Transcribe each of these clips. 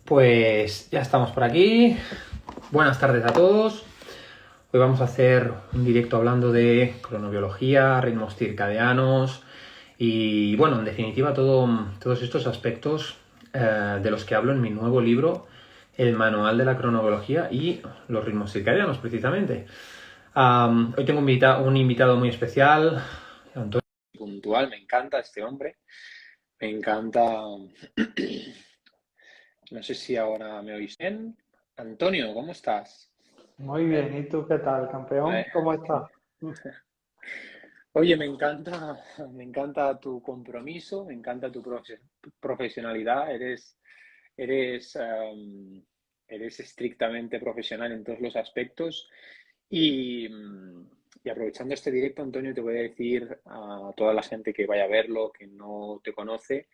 Pues ya estamos por aquí. Buenas tardes a todos. Hoy vamos a hacer un directo hablando de cronobiología, ritmos circadianos y, bueno, en definitiva, todos estos aspectos de los que hablo en mi nuevo libro, El Manual de la Cronobiología y los ritmos circadianos, precisamente. Hoy tengo un invitado muy especial, Antonio. Puntual, me encanta este hombre. Me encanta. No sé si ahora me oís bien. Antonio, ¿cómo estás? Muy bien, ¿y tú qué tal, campeón? Eh, ¿Cómo estás? Oye, me encanta tu compromiso, me encanta tu profesionalidad. Eres, em, eres estrictamente profesional en todos los aspectos. Y, y aprovechando este directo, Antonio, te voy a decir a toda la gente que vaya a verlo, que no te conoce.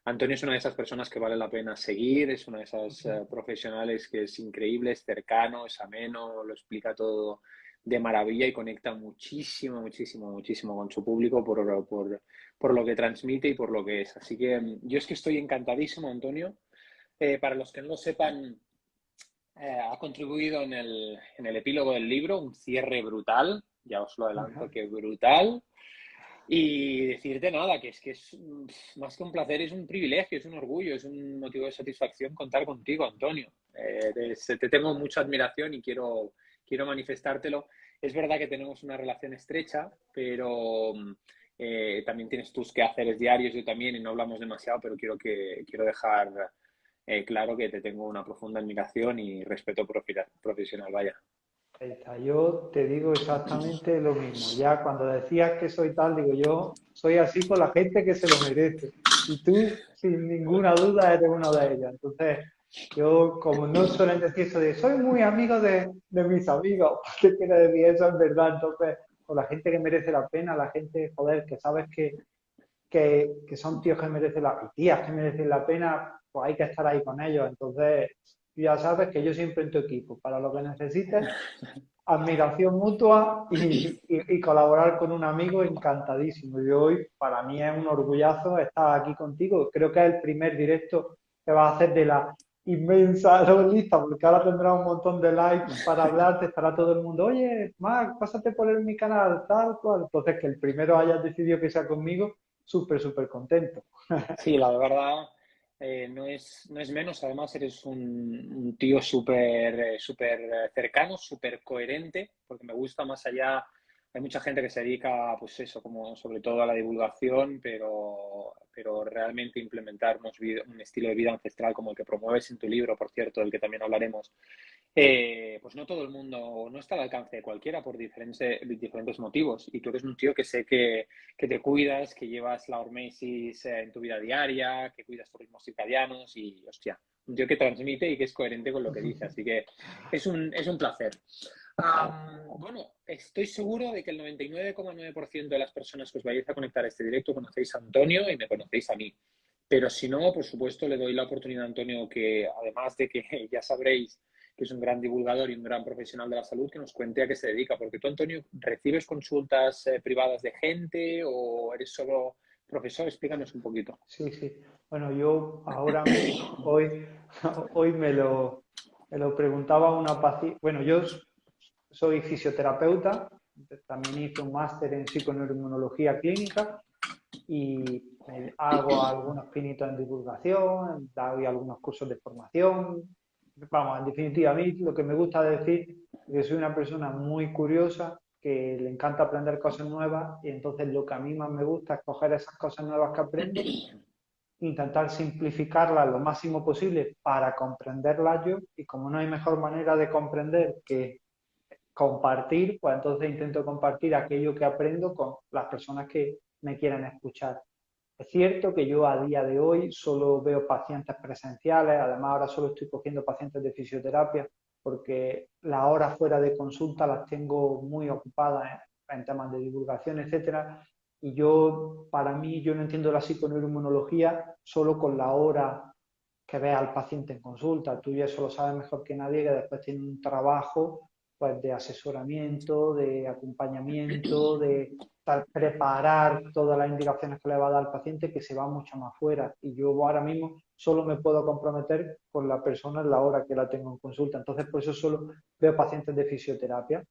Antonio es una de esas personas que vale la pena seguir, es una de esas profesionales que es increíble, es cercano, es ameno, lo explica todo de maravilla y conecta muchísimo, muchísimo, muchísimo con su público por lo que transmite y por lo que es. Así que yo es que estoy encantadísimo, Antonio. Para los que no lo sepan, ha contribuido en el epílogo del libro, un cierre brutal, ya os lo adelanto que brutal. Y decirte nada, que es más que un placer, es un privilegio, es un orgullo, es un motivo de satisfacción contar contigo, Antonio. Te tengo mucha admiración y quiero manifestártelo. Es verdad que tenemos una relación estrecha, pero también tienes tus quehaceres diarios, yo también, y no hablamos demasiado, pero quiero dejar claro que te tengo una profunda admiración y respeto profesional, vaya. Ahí está, yo te digo exactamente lo mismo. Ya cuando decías que soy tal, digo yo, soy así con la gente que se lo merece. Y tú, sin ninguna duda, eres uno de ellos. Entonces, yo, como no suelen decir eso de soy muy amigo de mis amigos, ¿qué quiere decir? Eso es verdad. Entonces, con la gente que merece la pena, la gente, joder, que sabes que son tíos que merecen y tías que merecen la pena, pues hay que estar ahí con ellos. Entonces, ya sabes que yo siempre en tu equipo, para lo que necesites, admiración mutua y colaborar con un amigo encantadísimo. Y hoy para mí es un orgullazo estar aquí contigo. Creo que es el primer directo que vas a hacer de la inmensa lista, porque ahora tendrás un montón de likes para hablarte, estará todo el mundo, oye, Marc, pásate por mi canal, tal cual. Entonces, que el primero hayas decidido que sea conmigo, súper, súper contento. Sí, la verdad, no es menos. Además, eres un tío súper cercano, súper coherente, porque me gusta más allá. Hay mucha gente que se dedica, pues eso, como sobre todo a la divulgación, pero realmente implementar un estilo de vida ancestral como el que promueves en tu libro, por cierto, del que también hablaremos, pues no todo el mundo, no está al alcance de cualquiera por diferentes motivos. Y tú eres un tío que sé que te cuidas, que llevas la hormesis en tu vida diaria, que cuidas tus ritmos circadianos y, hostia, un tío que transmite y que es coherente con lo que dice. Así que es un placer. Bueno, estoy seguro de que el 99,9% de las personas que os vayáis a conectar a este directo conocéis a Antonio y me conocéis a mí. Pero si no, por supuesto, le doy la oportunidad a Antonio que, además de que ya sabréis que es un gran divulgador y un gran profesional de la salud, que nos cuente a qué se dedica. Porque tú, Antonio, ¿recibes consultas privadas de gente o eres solo profesor? Explícanos un poquito. Sí, sí. Bueno, yo ahora mismo, hoy, hoy me lo preguntaba una paciente. Bueno, yo soy fisioterapeuta, también hice un máster en psiconeuroinmunología clínica y hago algunos pinitos en divulgación, doy algunos cursos de formación. Vamos, en definitiva, a mí lo que me gusta decir es que soy una persona muy curiosa, que le encanta aprender cosas nuevas y entonces lo que a mí más me gusta es coger esas cosas nuevas que aprendo, intentar simplificarlas lo máximo posible para comprenderlas yo y como no hay mejor manera de comprender que compartir, pues entonces intento compartir aquello que aprendo con las personas que me quieran escuchar. Es cierto que yo a día de hoy solo veo pacientes presenciales, además ahora solo estoy cogiendo pacientes de fisioterapia porque las horas fuera de consulta las tengo muy ocupadas en temas de divulgación, etcétera. Y yo, para mí, yo no entiendo la psiconeuroinmunología solo con la hora que ve al paciente en consulta. Tú ya eso lo sabes mejor que nadie, que después tiene un trabajo pues, de asesoramiento, de acompañamiento, de preparar todas las indicaciones que le va a dar al paciente, que se va mucho más fuera. Y yo ahora mismo solo me puedo comprometer con la persona en la hora que la tengo en consulta. Entonces, por eso solo veo pacientes de fisioterapia.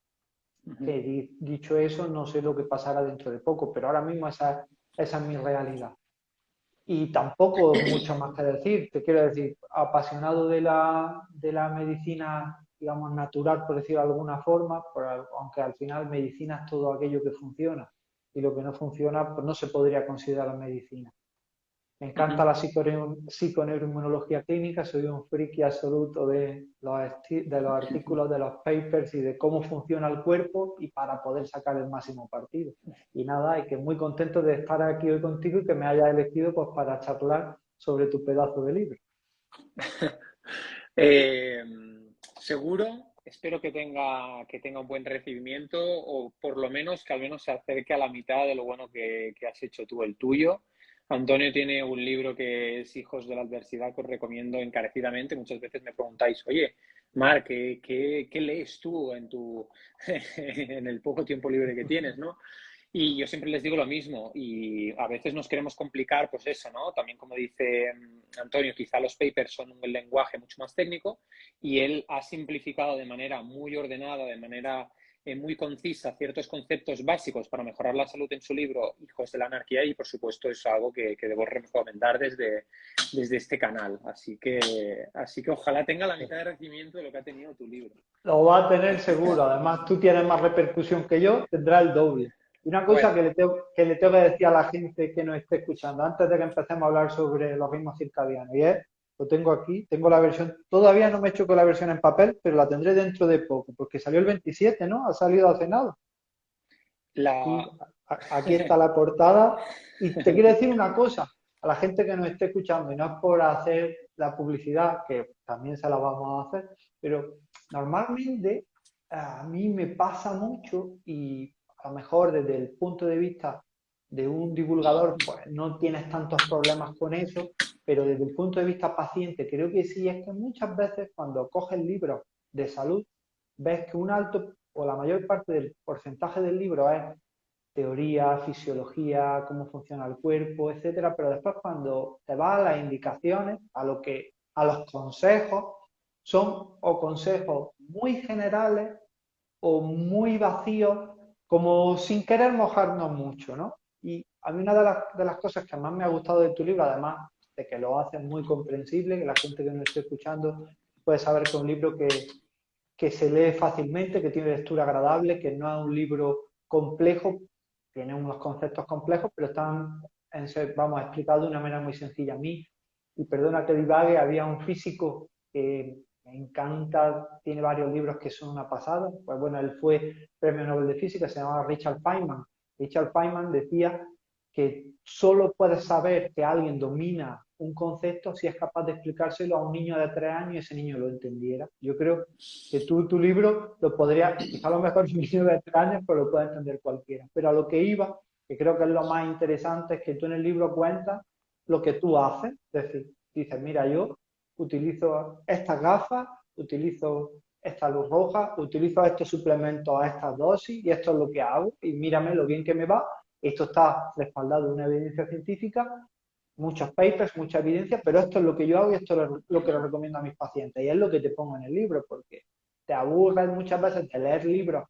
Ujú, Que dicho eso, no sé lo que pasará dentro de poco, pero ahora mismo esa es mi realidad. Y tampoco mucho más que decir, te quiero decir, apasionado de la medicina, digamos, natural, por decirlo de alguna forma, aunque al final medicina es todo aquello que funciona y lo que no funciona, pues no se podría considerar medicina. Me encanta ujú. la psiconeuroinmunología clínica, soy un friki absoluto de los artículos, de los papers y de cómo funciona el cuerpo y para poder sacar el máximo partido. Y nada, y que muy contento de estar aquí hoy contigo y que me hayas elegido pues, para charlar sobre tu pedazo de libro. Eh, seguro, espero que tenga un buen recibimiento o por lo menos que al menos se acerque a la mitad de lo bueno que has hecho tú el tuyo. Antonio tiene un libro que es Hijos de la Adversidad que os recomiendo encarecidamente. Muchas veces me preguntáis, oye, Marc, ¿qué lees tú en en el poco tiempo libre que tienes, ¿no? Y yo siempre les digo lo mismo y a veces nos queremos complicar, pues eso, ¿no? También como dice Antonio, quizá los papers son un lenguaje mucho más técnico y él ha simplificado de manera muy ordenada, de manera muy concisa ciertos conceptos básicos para mejorar la salud en su libro Hijos de la Anarquía y por supuesto es algo que debo recomendar desde este canal. Así que ojalá tenga la mitad de recibimiento de lo que ha tenido tu libro. Lo va a tener seguro. Además, tú tienes más repercusión que yo, tendrá el doble. Y una cosa Bueno, que le tengo que decir a la gente que nos esté escuchando, antes de que empecemos a hablar sobre los ritmos circadianos, y es, lo tengo aquí, tengo la versión, todavía no me he hecho con la versión en papel, pero la tendré dentro de poco, porque salió el 27, ¿no? Ha salido hace nada. Aquí, la... aquí está la portada. Y te quiero decir una cosa, a la gente que nos esté escuchando, y no es por hacer la publicidad, que también se la vamos a hacer, pero normalmente a mí me pasa mucho y a lo mejor desde el punto de vista de un divulgador, pues no tienes tantos problemas con eso, pero desde el punto de vista paciente creo que sí, es que muchas veces cuando coges libros de salud, ves que un alto o la mayor parte del porcentaje del libro es teoría, fisiología, cómo funciona el cuerpo, etcétera, pero después cuando te vas a las indicaciones, a los consejos, son o consejos muy generales o muy vacíos, como sin querer mojarnos mucho, ¿no? Y a mí una de las cosas que más me ha gustado de tu libro, además de que lo haces muy comprensible, que la gente que nos esté escuchando puede saber que es un libro que se lee fácilmente, que tiene lectura agradable, que no es un libro complejo, tiene unos conceptos complejos, pero están, vamos, explicados de una manera muy sencilla. A mí, y perdona que divague, había un físico que me encanta, tiene varios libros que son una pasada, pues bueno, él fue premio Nobel de Física, se llamaba Richard Feynman. Richard Feynman decía que solo puedes saber que alguien domina un concepto si es capaz de explicárselo a un niño de 3 años y ese niño lo entendiera. Yo creo que tú tu libro lo podría, quizá a lo mejor un niño de 3 años, pero lo puede entender cualquiera. Pero a lo que iba, que creo que es lo más interesante, es que tú en el libro cuentas lo que tú haces. Es decir, dices, mira, yo utilizo estas gafas, utilizo esta luz roja, utilizo estos suplementos a estas dosis y esto es lo que hago y mírame lo bien que me va. Esto está respaldado en una evidencia científica, muchos papers, mucha evidencia, pero esto es lo que yo hago y esto es lo que le recomiendo a mis pacientes y es lo que te pongo en el libro porque te aburres muchas veces de leer libros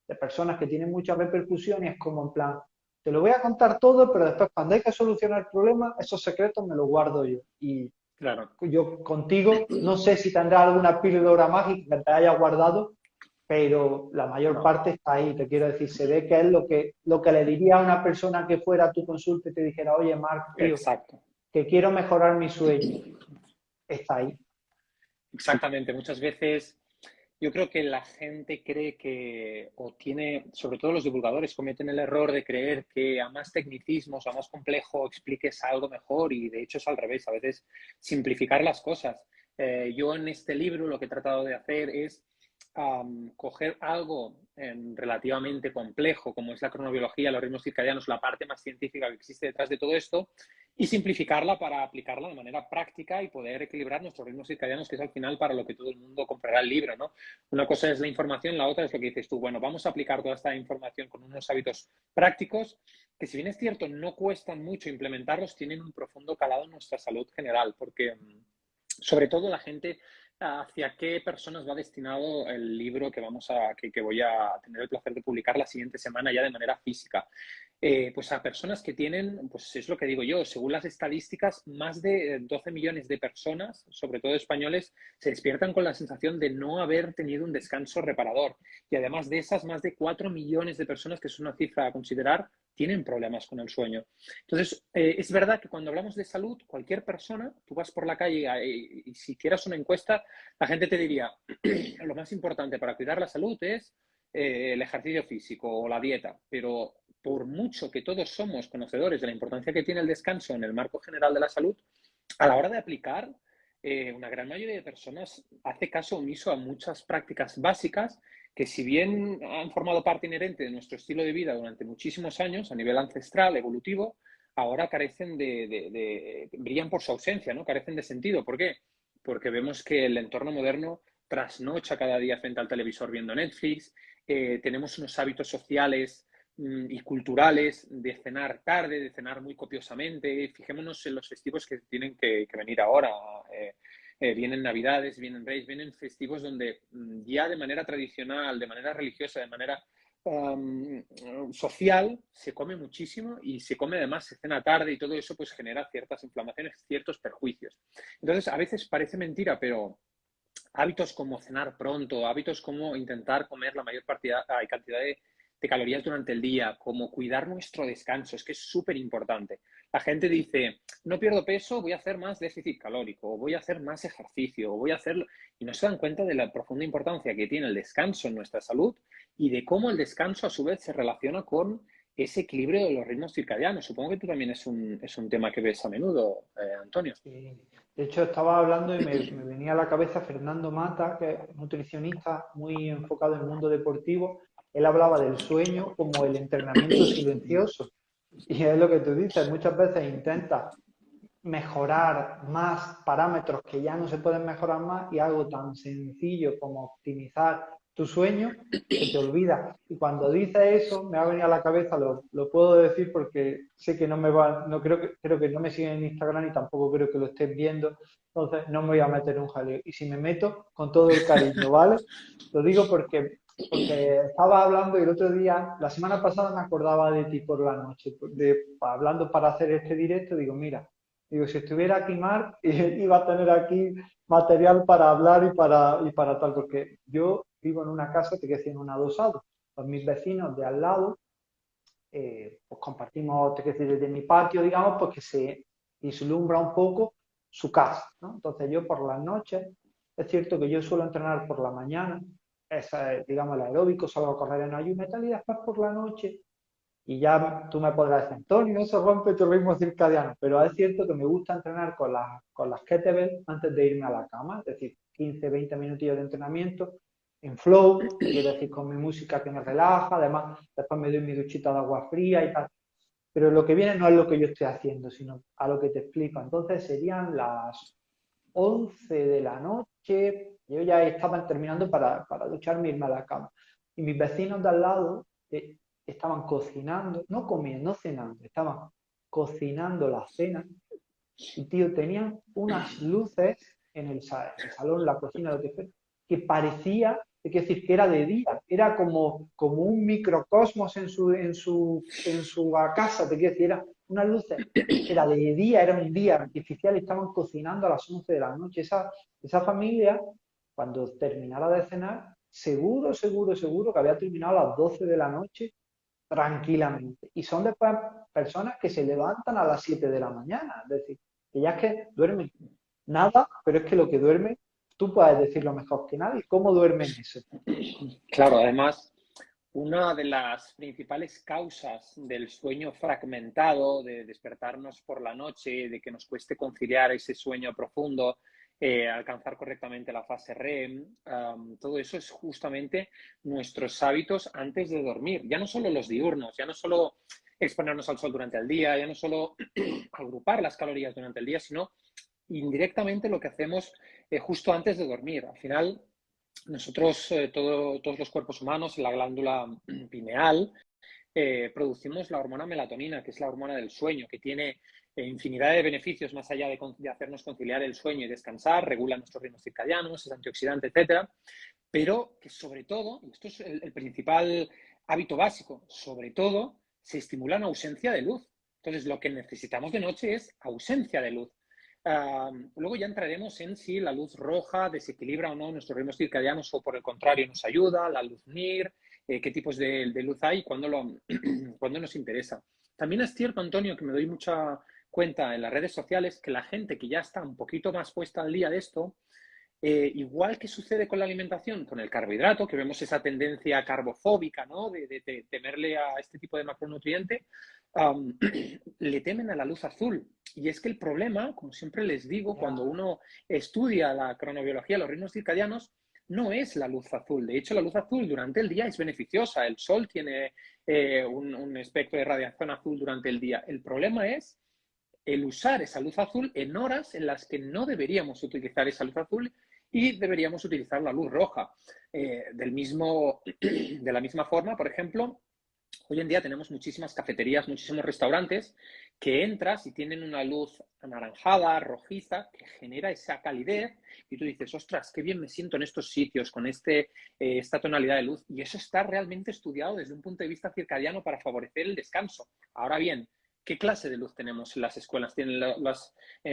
de personas que tienen mucha repercusión y es como en plan, te lo voy a contar todo, pero después cuando hay que solucionar el problema, esos secretos me los guardo yo. Y claro. yo contigo, no sé si tendrás alguna píldora mágica que te haya guardado, pero la mayor No, parte está ahí. Te quiero decir, se ve que es lo que le diría a una persona que fuera a tu consulta y te dijera, oye, Marc, tío, exacto. que quiero mejorar mi sueño. Está ahí. Exactamente. Muchas veces yo creo que la gente cree o tiene, sobre todo los divulgadores, cometen el error de creer que a más tecnicismos, a más complejo, expliques algo mejor y de hecho es al revés, a veces simplificar las cosas. Yo en este libro lo que he tratado de hacer es coger algo relativamente complejo, como es la cronobiología, los ritmos circadianos, la parte más científica que existe detrás de todo esto, y simplificarla para aplicarla de manera práctica y poder equilibrar nuestros ritmos circadianos, que es al final para lo que todo el mundo comprará el libro, ¿no? Una cosa es la información, la otra es lo que dices tú. Bueno, vamos a aplicar toda esta información con unos hábitos prácticos que, si bien es cierto, no cuestan mucho implementarlos, tienen un profundo calado en nuestra salud general, porque sobre todo la gente, hacia qué personas va destinado el libro que voy a tener el placer de publicar la siguiente semana ya de manera física. Pues a personas que tienen, pues es lo que digo yo, según las estadísticas, más de 12 millones de personas, sobre todo españoles, se despiertan con la sensación de no haber tenido un descanso reparador. Y además de esas, más de 4 millones de personas, que es una cifra a considerar, tienen problemas con el sueño. Entonces, es verdad que cuando hablamos de salud, cualquier persona, tú vas por la calle y si hicieras una encuesta, la gente te diría, lo más importante para cuidar la salud es el ejercicio físico o la dieta, pero por mucho que todos somos conocedores de la importancia que tiene el descanso en el marco general de la salud, a la hora de aplicar, una gran mayoría de personas hace caso omiso a muchas prácticas básicas que, si bien han formado parte inherente de nuestro estilo de vida durante muchísimos años, a nivel ancestral, evolutivo, ahora carecen brillan por su ausencia, ¿no? Carecen de sentido. ¿Por qué? Porque vemos que el entorno moderno trasnocha cada día frente al televisor viendo Netflix, tenemos unos hábitos sociales y culturales de cenar tarde, de cenar muy copiosamente. Fijémonos en los festivos que tienen que venir ahora. Vienen Navidades, vienen Reyes, vienen festivos donde ya de manera tradicional, de manera religiosa, de manera social, se come muchísimo y se come además, se cena tarde y todo eso pues genera ciertas inflamaciones, ciertos perjuicios. Entonces, a veces parece mentira, pero hábitos como cenar pronto, hábitos como intentar comer la mayor cantidad de calorías durante el día, como cuidar nuestro descanso, es que es súper importante. La gente dice, no pierdo peso, voy a hacer más déficit calórico, o voy a hacer más ejercicio, o voy a hacerlo, y no se dan cuenta de la profunda importancia que tiene el descanso en nuestra salud y de cómo el descanso a su vez se relaciona con ese equilibrio de los ritmos circadianos. Supongo que tú también es un tema que ves a menudo, Antonio. Sí. De hecho, estaba hablando y me venía a la cabeza Fernando Mata, que es nutricionista muy enfocado en el mundo deportivo. Él hablaba del sueño como el entrenamiento silencioso. Y es lo que tú dices, muchas veces intentas mejorar más parámetros que ya no se pueden mejorar más y algo tan sencillo como optimizar tu sueño se te olvida. Y cuando dices eso, me ha venido a la cabeza, lo puedo decir porque sé que no me va, no creo que no me siguen en Instagram y tampoco creo que lo estés viendo, entonces no me voy a meter en un jaleo. Y si me meto, con todo el cariño, ¿vale? Lo digo porque estaba hablando y el otro día, la semana pasada me acordaba de ti por la noche, hablando para hacer este directo, digo, mira, digo, si estuviera aquí Marc, iba a tener aquí material para hablar y para tal, porque yo vivo en una casa, te quiero decir, en un adosado. Con mis vecinos de al lado, pues compartimos, te quiero decir, desde mi patio, digamos, pues que se vislumbra un poco su casa, ¿no? Entonces yo por las noches, es cierto que yo suelo entrenar por la mañana, esa es, digamos, el aeróbico, salgo a correr en ayuno y tal, y después por la noche y ya tú me podrás decir, Antonio, eso rompe tu ritmo circadiano, pero es cierto que me gusta entrenar con las kettlebells antes de irme a la cama, es decir, 15, 20 minutillos de entrenamiento en flow, te quiero decir, con mi música que me relaja, además después me doy mi duchita de agua fría y tal. Pero lo que viene no es lo que yo estoy haciendo, sino a lo que te explico. Entonces serían las 11 de la noche, yo ya estaba terminando para ducharme e irme a la cama. Y mis vecinos de al lado estaban cocinando, no comiendo, no cenando, estaban cocinando la cena y, tío, tenían unas luces en el salón, la cocina, lo que fuera, que parecía, hay que decir, que era de día, era como un microcosmos en su casa, te quiero decir, era unas luces, era de día, era un día artificial, y estaban cocinando a las 11 de la noche. Esa familia, cuando terminara de cenar, seguro, seguro, seguro que había terminado a las 12 de la noche tranquilamente. Y son después personas que se levantan a las 7 de la mañana, es decir, que ya es que duermen nada, pero es que lo que duermen, tú puedes decirlo mejor que nadie, ¿cómo duermen eso? Claro, además, una de las principales causas del sueño fragmentado, de despertarnos por la noche, de que nos cueste conciliar ese sueño profundo, alcanzar correctamente la fase REM, todo eso es justamente nuestros hábitos antes de dormir. Ya no solo los diurnos, ya no solo exponernos al sol durante el día, ya no solo agrupar las calorías durante el día, sino indirectamente lo que hacemos justo antes de dormir. Al final, nosotros, todos los cuerpos humanos, en la glándula pineal, producimos la hormona melatonina, que es la hormona del sueño, que tiene infinidad de beneficios más allá de hacernos conciliar el sueño y descansar, regula nuestros ritmos circadianos, es antioxidante, etcétera, pero que sobre todo, y esto es el principal hábito básico, sobre todo se estimula en ausencia de luz. Entonces, lo que necesitamos de noche es ausencia de luz. Luego ya entraremos en si la luz roja desequilibra o no nuestros ritmos circadianos o por el contrario nos ayuda, la luz NIR, qué tipos de luz hay y cuándo nos interesa. También es cierto, Antonio, que me doy mucha cuenta en las redes sociales que la gente que ya está un poquito más puesta al día de esto, igual que sucede con la alimentación, con el carbohidrato, que vemos esa tendencia carbofóbica, ¿no? De temerle a este tipo de macronutriente, le temen a la luz azul. Y es que el problema, como siempre les digo, cuando uno estudia la cronobiología, los ritmos circadianos, no es la luz azul. De hecho, la luz azul durante el día es beneficiosa. El sol tiene un espectro de radiación azul durante el día. El problema es el usar esa luz azul en horas en las que no deberíamos utilizar esa luz azul y deberíamos utilizar la luz roja. De la misma forma, por ejemplo, hoy en día tenemos muchísimas cafeterías, muchísimos restaurantes que entras y tienen una luz anaranjada, rojiza, que genera esa calidez y tú dices, ostras, qué bien me siento en estos sitios con esta tonalidad de luz. Y eso está realmente estudiado desde un punto de vista circadiano para favorecer el descanso. Ahora bien, ¿qué clase de luz tenemos en las escuelas? ¿Tienen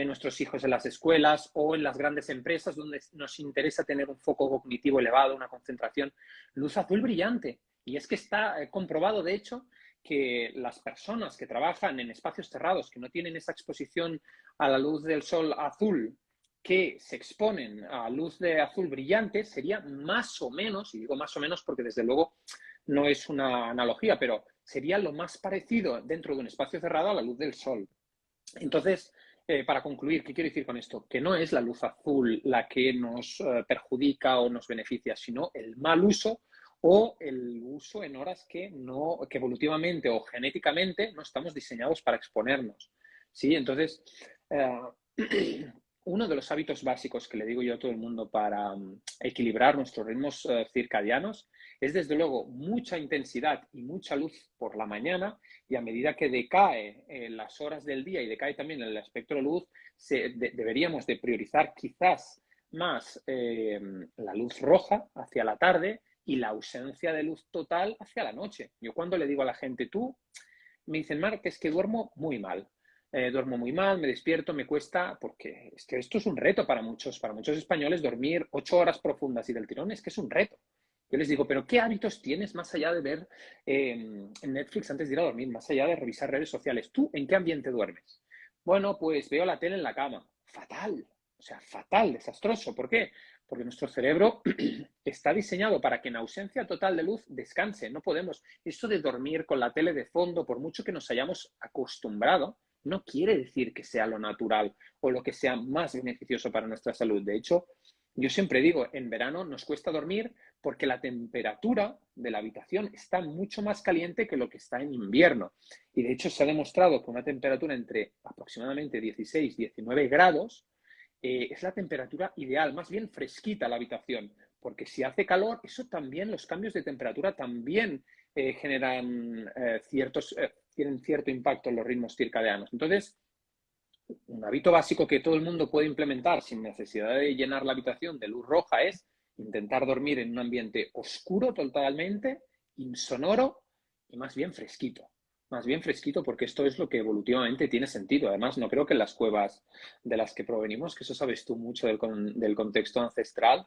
nuestros hijos en las escuelas o en las grandes empresas donde nos interesa tener un foco cognitivo elevado, una concentración? Luz azul brillante. Y es que está comprobado, de hecho, que las personas que trabajan en espacios cerrados, que no tienen esa exposición a la luz del sol azul, que se exponen a luz de azul brillante, sería más o menos, y digo más o menos porque desde luego no es una analogía, pero sería lo más parecido dentro de un espacio cerrado a la luz del sol. Entonces, para concluir, ¿qué quiero decir con esto? Que no es la luz azul la que nos perjudica o nos beneficia, sino el mal uso o el uso en horas que evolutivamente o genéticamente no estamos diseñados para exponernos. ¿Sí? Entonces, uno de los hábitos básicos que le digo yo a todo el mundo para equilibrar nuestros ritmos circadianos es, desde luego, mucha intensidad y mucha luz por la mañana, y a medida que decae las horas del día y decae también el espectro de luz, deberíamos de priorizar quizás más la luz roja hacia la tarde y la ausencia de luz total hacia la noche. Yo cuando le digo a la gente, me dicen, Marc, es que duermo muy mal, me despierto, me cuesta, porque es que esto es un reto para muchos españoles, dormir 8 horas profundas y del tirón es que es un reto. Yo les digo, pero ¿qué hábitos tienes más allá de ver en Netflix antes de ir a dormir, más allá de revisar redes sociales? ¿Tú en qué ambiente duermes? Bueno, pues veo la tele en la cama. Fatal, o sea, fatal, desastroso. ¿Por qué? Porque nuestro cerebro está diseñado para que en ausencia total de luz descanse. No podemos. Esto de dormir con la tele de fondo, por mucho que nos hayamos acostumbrado, no quiere decir que sea lo natural o lo que sea más beneficioso para nuestra salud. De hecho, yo siempre digo, en verano nos cuesta dormir porque la temperatura de la habitación está mucho más caliente que lo que está en invierno. Y de hecho se ha demostrado que una temperatura entre aproximadamente 16 y 19 grados es la temperatura ideal, más bien fresquita la habitación, porque si hace calor, eso también, los cambios de temperatura también tienen cierto impacto en los ritmos circadianos. Entonces, un hábito básico que todo el mundo puede implementar sin necesidad de llenar la habitación de luz roja es intentar dormir en un ambiente oscuro totalmente, insonoro y más bien fresquito. Más bien fresquito porque esto es lo que evolutivamente tiene sentido. Además, no creo que en las cuevas de las que provenimos, que eso sabes tú mucho del contexto ancestral,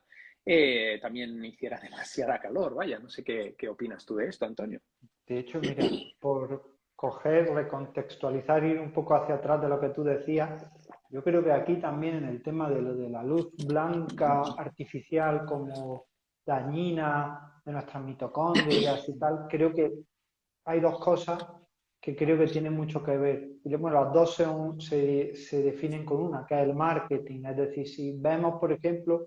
también hiciera demasiada calor. Vaya, no sé qué opinas tú de esto, Antonio. De hecho, mira, por coger, recontextualizar, ir un poco hacia atrás de lo que tú decías, yo creo que aquí también en el tema de lo de la luz blanca artificial como dañina de nuestras mitocondrias y tal, creo que hay dos cosas que creo que tienen mucho que ver. Y bueno, las dos se definen con una, que es el marketing. Es decir, si vemos, por ejemplo,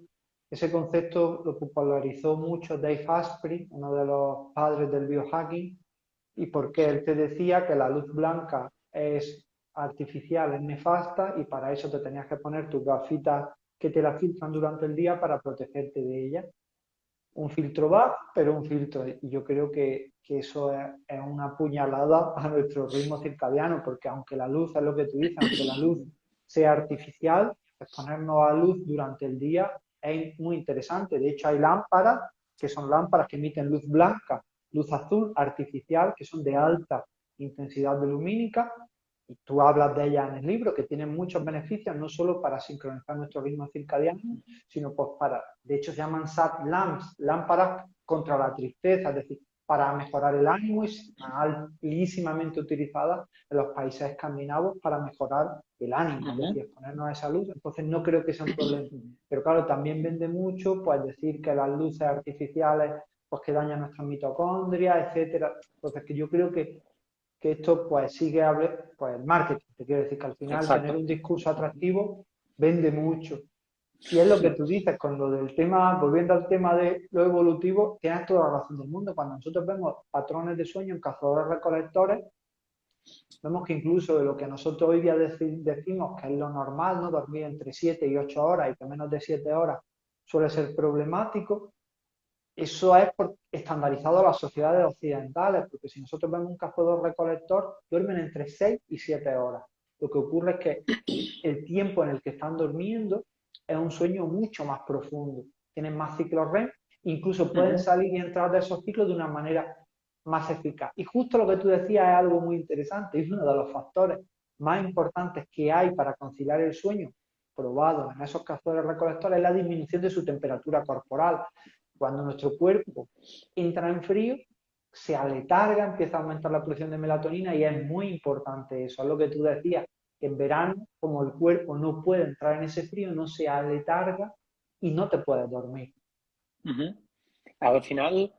ese concepto lo popularizó mucho Dave Asprey, uno de los padres del biohacking, y porque él te decía que la luz blanca es artificial, es nefasta y para eso te tenías que poner tus gafitas que te la filtran durante el día para protegerte de ella. Un filtro va, pero un filtro. Y yo creo que eso es una puñalada a nuestro ritmo circadiano, porque aunque la luz, es lo que tú dices, aunque la luz sea artificial, exponernos a luz durante el día es muy interesante. De hecho, hay lámparas que son lámparas que emiten luz blanca, luz azul artificial, que son de alta intensidad lumínica, y tú hablas de ellas en el libro, que tienen muchos beneficios, no solo para sincronizar nuestro ritmo circadiano, sino pues para, de hecho se llaman sad lamps, lámparas contra la tristeza, es decir, para mejorar el ánimo y amplísimamente utilizadas en los países escandinavos para mejorar el ánimo, es decir, exponernos a esa luz. Entonces no creo que sea un problema. Pero claro, también vende mucho pues decir que las luces artificiales pues que dañan nuestras mitocondrias, etcétera. Entonces que yo creo que esto pues sigue pues el marketing, te quiero decir que al final tener Exacto. un discurso atractivo vende mucho. Y es lo que tú dices, con lo del tema, volviendo al tema de lo evolutivo, tienes toda la razón del mundo. Cuando nosotros vemos patrones de sueño en cazadores recolectores, vemos que incluso de lo que nosotros hoy día decimos que es lo normal, ¿no? Dormir entre 7 y 8 horas y que menos de 7 horas suele ser problemático, eso es estandarizado a las sociedades occidentales, porque si nosotros vemos un cazador recolector, duermen entre 6 y 7 horas. Lo que ocurre es que el tiempo en el que están durmiendo es un sueño mucho más profundo. Tienen más ciclos REM, incluso pueden salir y entrar de esos ciclos de una manera más eficaz. Y justo lo que tú decías es algo muy interesante, y uno de los factores más importantes que hay para conciliar el sueño, probado en esos cazadores recolectores, es la disminución de su temperatura corporal. Cuando nuestro cuerpo entra en frío, se aletarga, empieza a aumentar la producción de melatonina y es muy importante eso. Es lo que tú decías, que en verano, como el cuerpo no puede entrar en ese frío, no se aletarga y no te puedes dormir. Al final,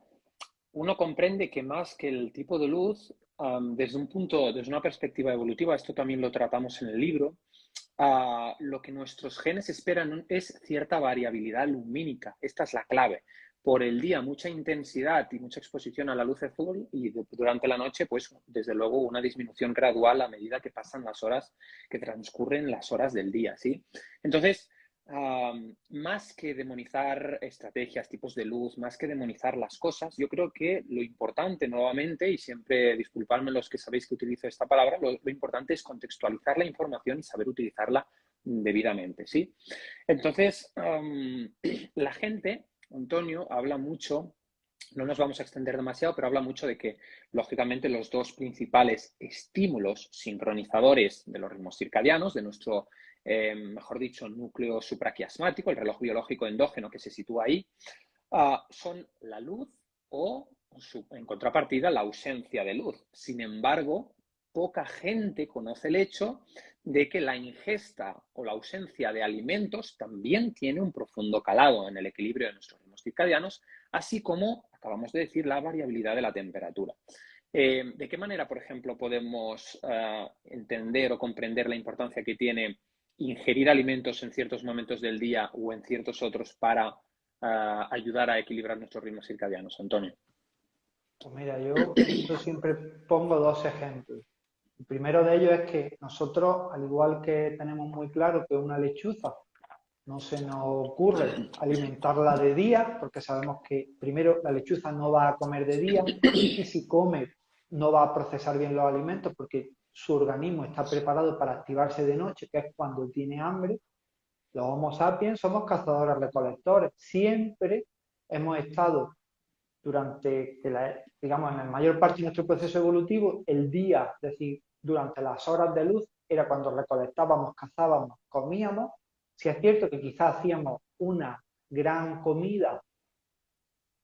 uno comprende que más que el tipo de luz, desde una perspectiva evolutiva, esto también lo tratamos en el libro, lo que nuestros genes esperan es cierta variabilidad lumínica. Esta es la clave. Por el día, mucha intensidad y mucha exposición a la luz azul y durante la noche, pues desde luego una disminución gradual a medida que pasan las horas, que transcurren las horas del día, ¿sí? Entonces, más que demonizar estrategias, tipos de luz, más que demonizar las cosas, yo creo que lo importante nuevamente, y siempre disculpadme los que sabéis que utilizo esta palabra, lo importante es contextualizar la información y saber utilizarla debidamente, ¿sí? Entonces, la gente, Antonio, habla mucho, no nos vamos a extender demasiado, pero habla mucho de que, lógicamente, los dos principales estímulos sincronizadores de los ritmos circadianos, de nuestro mejor dicho, núcleo supraquiasmático, el reloj biológico endógeno que se sitúa ahí, son la luz o, en contrapartida, la ausencia de luz. Sin embargo, poca gente conoce el hecho de que la ingesta o la ausencia de alimentos también tiene un profundo calado en el equilibrio de nuestros ritmos circadianos, así como, acabamos de decir, la variabilidad de la temperatura. ¿De qué manera, por ejemplo, podemos entender o comprender la importancia que tiene ingerir alimentos en ciertos momentos del día o en ciertos otros para ayudar a equilibrar nuestros ritmos circadianos, Antonio? Pues mira, yo en esto siempre pongo dos ejemplos. El primero de ellos es que nosotros, al igual que tenemos muy claro que una lechuza no se nos ocurre alimentarla de día, porque sabemos que primero la lechuza no va a comer de día y si come no va a procesar bien los alimentos porque su organismo está preparado para activarse de noche, que es cuando tiene hambre. Los Homo sapiens somos cazadores recolectores. Siempre hemos estado durante, digamos, en la mayor parte de nuestro proceso evolutivo, el día, es decir, durante las horas de luz, era cuando recolectábamos, cazábamos, comíamos. Si es cierto que quizás hacíamos una gran comida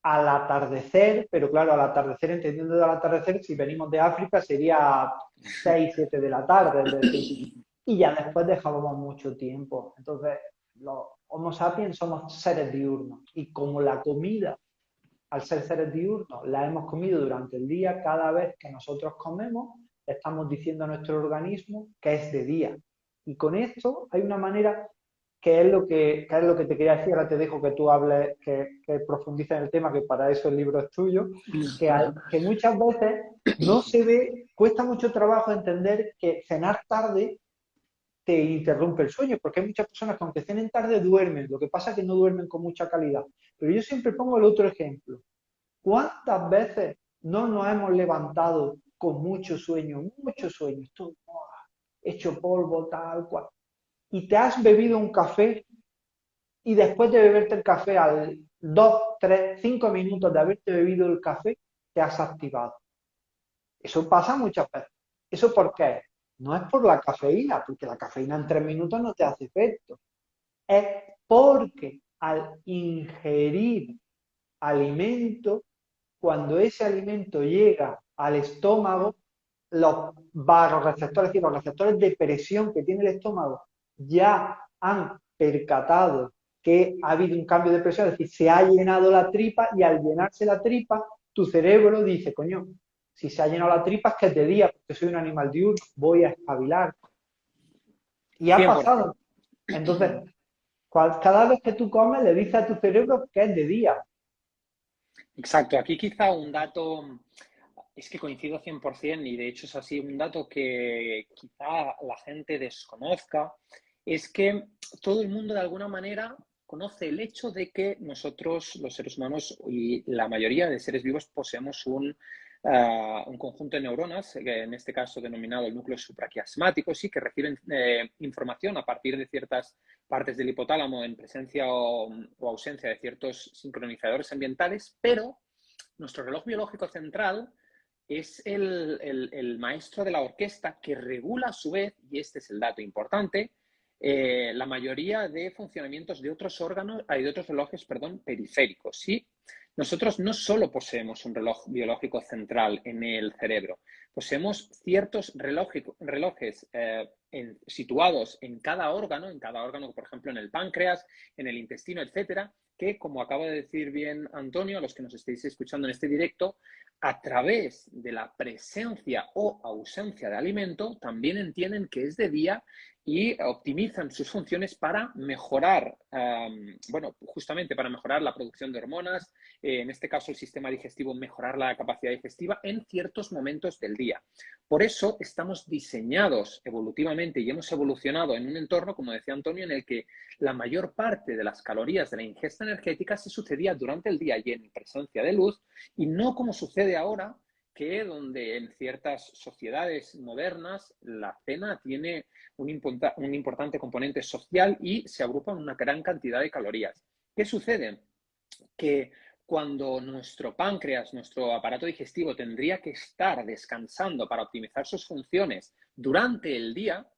al atardecer, pero claro, al atardecer, entendiendo del atardecer, si venimos de África sería 6 7 de la tarde, es decir, y ya después dejábamos mucho tiempo. Entonces, los Homo sapiens somos seres diurnos y como la comida al ser seres diurnos, la hemos comido durante el día, cada vez que nosotros comemos, estamos diciendo a nuestro organismo que es de día. Y con esto hay una manera qué es qué es lo que te quería decir. Ahora te dejo que tú hables, que profundices en el tema, que para eso el libro es tuyo, que muchas veces no se ve, cuesta mucho trabajo entender que cenar tarde te interrumpe el sueño, porque hay muchas personas que aunque cenen tarde duermen, lo que pasa es que no duermen con mucha calidad. Pero yo siempre pongo el otro ejemplo. ¿Cuántas veces no nos hemos levantado con mucho sueño, estoy hecho polvo, tal cual, y te has bebido un café y después de beberte el café, al 2, 3, 5 minutos de haberte bebido el café, te has activado? Eso pasa muchas veces. ¿Eso por qué? No es por la cafeína, porque la cafeína en 3 minutos no te hace efecto. Es porque al ingerir alimento, cuando ese alimento llega al estómago, los vasoreceptores, es decir, los receptores de presión que tiene el estómago, ya han percatado que ha habido un cambio de presión, es decir, se ha llenado la tripa y al llenarse la tripa, tu cerebro dice, coño, si se ha llenado la tripa es que es de día, porque soy un animal diurno, voy a espabilar. Y ha 100%. pasado. Entonces, cada vez que tú comes le dices a tu cerebro que es de día. Exacto, aquí quizá un dato, es que coincido 100% y de hecho es así, un dato que quizá la gente desconozca, es que todo el mundo de alguna manera conoce el hecho de que nosotros, los seres humanos y la mayoría de seres vivos, poseemos un conjunto de neuronas, en este caso denominado el núcleo supraquiasmático, sí, que reciben información a partir de ciertas partes del hipotálamo en presencia o ausencia de ciertos sincronizadores ambientales, pero nuestro reloj biológico central es el maestro de la orquesta que regula a su vez, y este es el dato importante, la mayoría de funcionamientos de otros órganos, de otros relojes, perdón, periféricos. ¿Sí? Nosotros no solo poseemos un reloj biológico central en el cerebro, poseemos ciertos relojes situados en cada órgano, por ejemplo, en el páncreas, en el intestino, etcétera, que, como acaba de decir bien Antonio, a los que nos estéis escuchando en este directo, a través de la presencia o ausencia de alimento, también entienden que es de día y optimizan sus funciones para mejorar, bueno, justamente para mejorar la producción de hormonas, en este caso el sistema digestivo, mejorar la capacidad digestiva en ciertos momentos del día. Por eso estamos diseñados evolutivamente y hemos evolucionado en un entorno, como decía Antonio, en el que la mayor parte de las calorías de la ingesta energética se sucedía durante el día y en presencia de luz, y no como sucede ahora, que donde en ciertas sociedades modernas la cena tiene un importante componente social y se agrupa en una gran cantidad de calorías. ¿Qué sucede? Que cuando nuestro páncreas, nuestro aparato digestivo, tendría que estar descansando para optimizar sus funciones durante el día,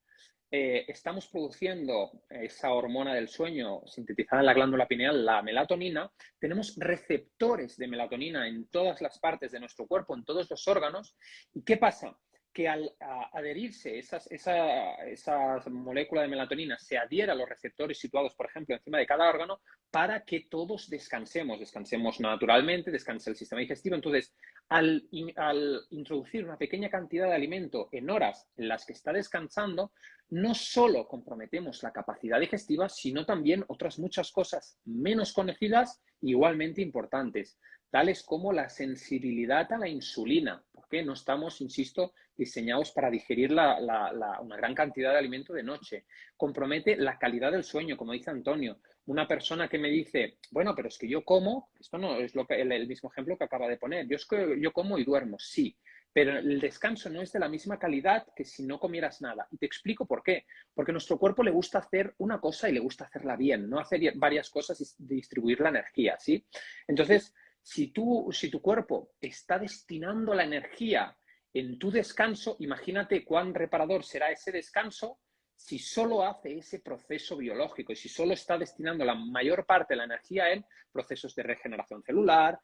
estamos produciendo esa hormona del sueño sintetizada en la glándula pineal, la melatonina. Tenemos receptores de melatonina en todas las partes de nuestro cuerpo, en todos los órganos. ¿Y qué pasa? Que al adherirse esa molécula de melatonina se adhiera a los receptores situados, por ejemplo, encima de cada órgano, para que todos descansemos naturalmente, descanse el sistema digestivo. Entonces, al introducir una pequeña cantidad de alimento en horas en las que está descansando, no solo comprometemos la capacidad digestiva, sino también otras muchas cosas menos conocidas, igualmente importantes, tales como la sensibilidad a la insulina, porque no estamos, insisto, diseñados para digerir una gran cantidad de alimento de noche. Compromete la calidad del sueño, como dice Antonio. Una persona que me dice, bueno, pero es que yo como, esto no es el mismo ejemplo que acaba de poner, yo como y duermo, sí, pero el descanso no es de la misma calidad que si no comieras nada. Y te explico por qué. Porque a nuestro cuerpo le gusta hacer una cosa y le gusta hacerla bien, no hacer varias cosas y distribuir la energía, ¿sí? Entonces, si tu cuerpo está destinando la energía en tu descanso, imagínate cuán reparador será ese descanso si solo hace ese proceso biológico y si solo está destinando la mayor parte de la energía en procesos de regeneración celular,